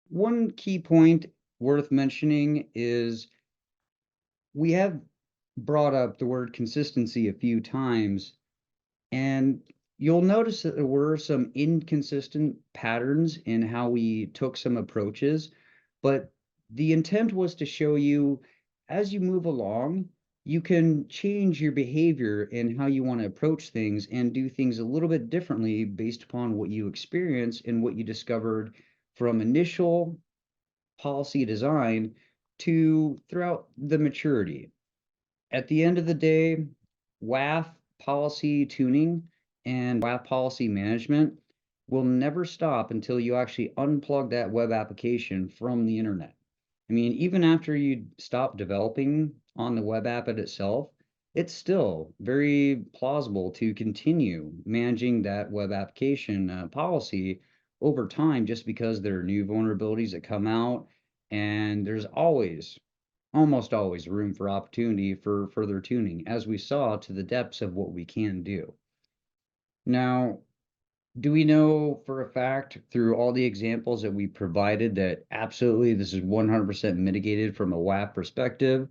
One key point worth mentioning is we have brought up the word consistency a few times, and you'll notice that there were some inconsistent patterns in how we took some approaches, but the intent was to show you as you move along, you can change your behavior and how you want to approach things and do things a little bit differently based upon what you experience and what you discovered from initial policy design to throughout the maturity. At the end of the day, WAF policy tuning and WAF policy management will never stop until you actually unplug that web application from the internet. I mean, even after you stop developing on the web app itself, it's still very plausible to continue managing that web application policy over time just because there are new vulnerabilities that come out, and there's almost always room for opportunity for further tuning, as we saw to the depths of what we can do. Now, do we know for a fact through all the examples that we provided that absolutely this is 100% mitigated from a WAF perspective?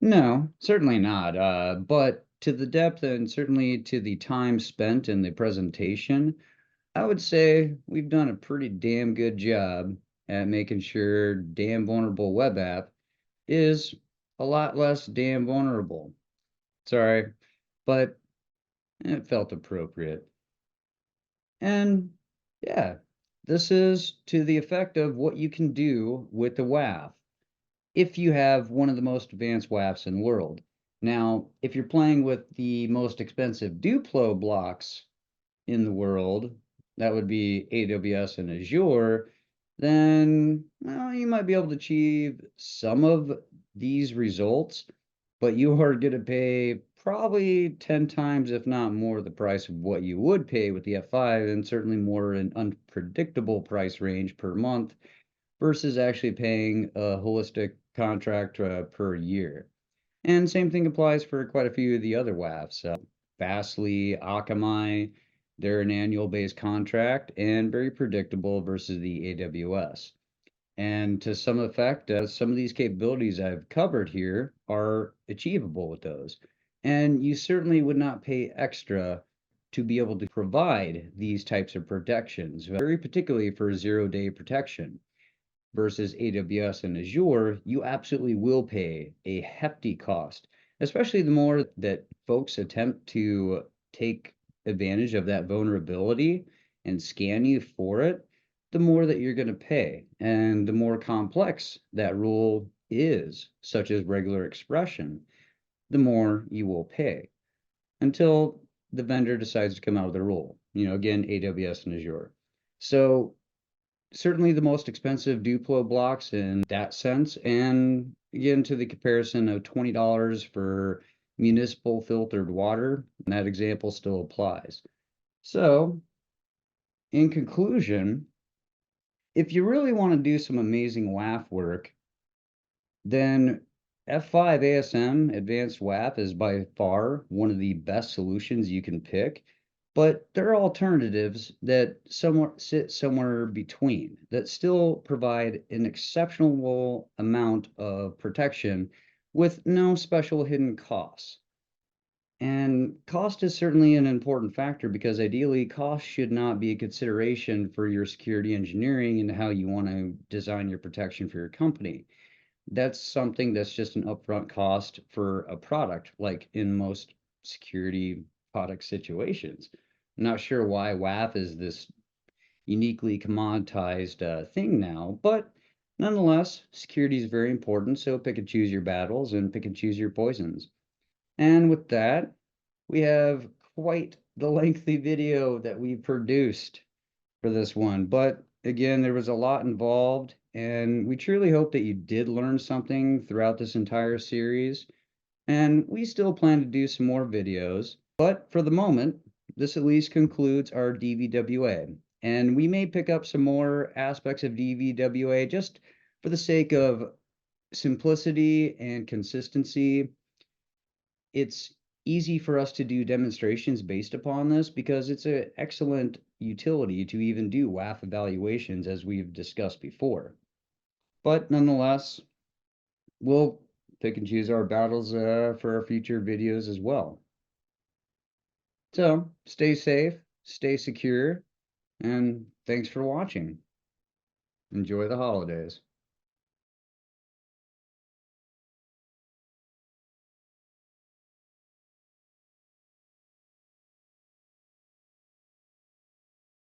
No, certainly not. But to the depth and certainly to the time spent in the presentation, I would say we've done a pretty damn good job at making sure damn vulnerable web app is a lot less damn vulnerable. Sorry, but it felt appropriate. And yeah, this is to the effect of what you can do with the WAF if you have one of the most advanced WAFs in the world. Now, if you're playing with the most expensive Duplo blocks in the world, that would be AWS and Azure, then well, you might be able to achieve some of these results, but you are going to pay probably 10 times, if not more, the price of what you would pay with the F5, and certainly more an unpredictable price range per month versus actually paying a holistic contract per year. And same thing applies for quite a few of the other WAFs. Fastly, Akamai, they're an annual based contract and very predictable versus the AWS. And to some effect, some of these capabilities I've covered here are achievable with those. And you certainly would not pay extra to be able to provide these types of protections, very particularly for zero-day protection versus AWS and Azure, you absolutely will pay a hefty cost, especially the more that folks attempt to take advantage of that vulnerability and scan you for it, the more that you're going to pay. And the more complex that rule is, such as regular expression, the more you will pay until the vendor decides to come out of the rule. Again, AWS and Azure. So certainly the most expensive Duplo blocks in that sense. And again, to the comparison of $20 for municipal filtered water, that example still applies. So, in conclusion, if you really want to do some amazing WAF work, then F5 ASM Advanced WAF is by far one of the best solutions you can pick. But there are alternatives that sit somewhere between that still provide an exceptional amount of protection with no special hidden costs. And cost is certainly an important factor because ideally cost should not be a consideration for your security engineering and how you want to design your protection for your company. That's something that's just an upfront cost for a product, like in most security product situations. I'm not sure why WAF is this uniquely commoditized thing now, but nonetheless, security is very important, so pick and choose your battles and pick and choose your poisons. And with that, we have quite the lengthy video that we produced for this one. But again, there was a lot involved, and we truly hope that you did learn something throughout this entire series. And we still plan to do some more videos, but for the moment, this at least concludes our DVWA. And we may pick up some more aspects of DVWA just for the sake of simplicity and consistency. It's easy for us to do demonstrations based upon this because it's an excellent utility to even do WAF evaluations as we've discussed before. But nonetheless, we'll pick and choose our battles for our future videos as well. So stay safe, stay secure, and thanks for watching. Enjoy the holidays.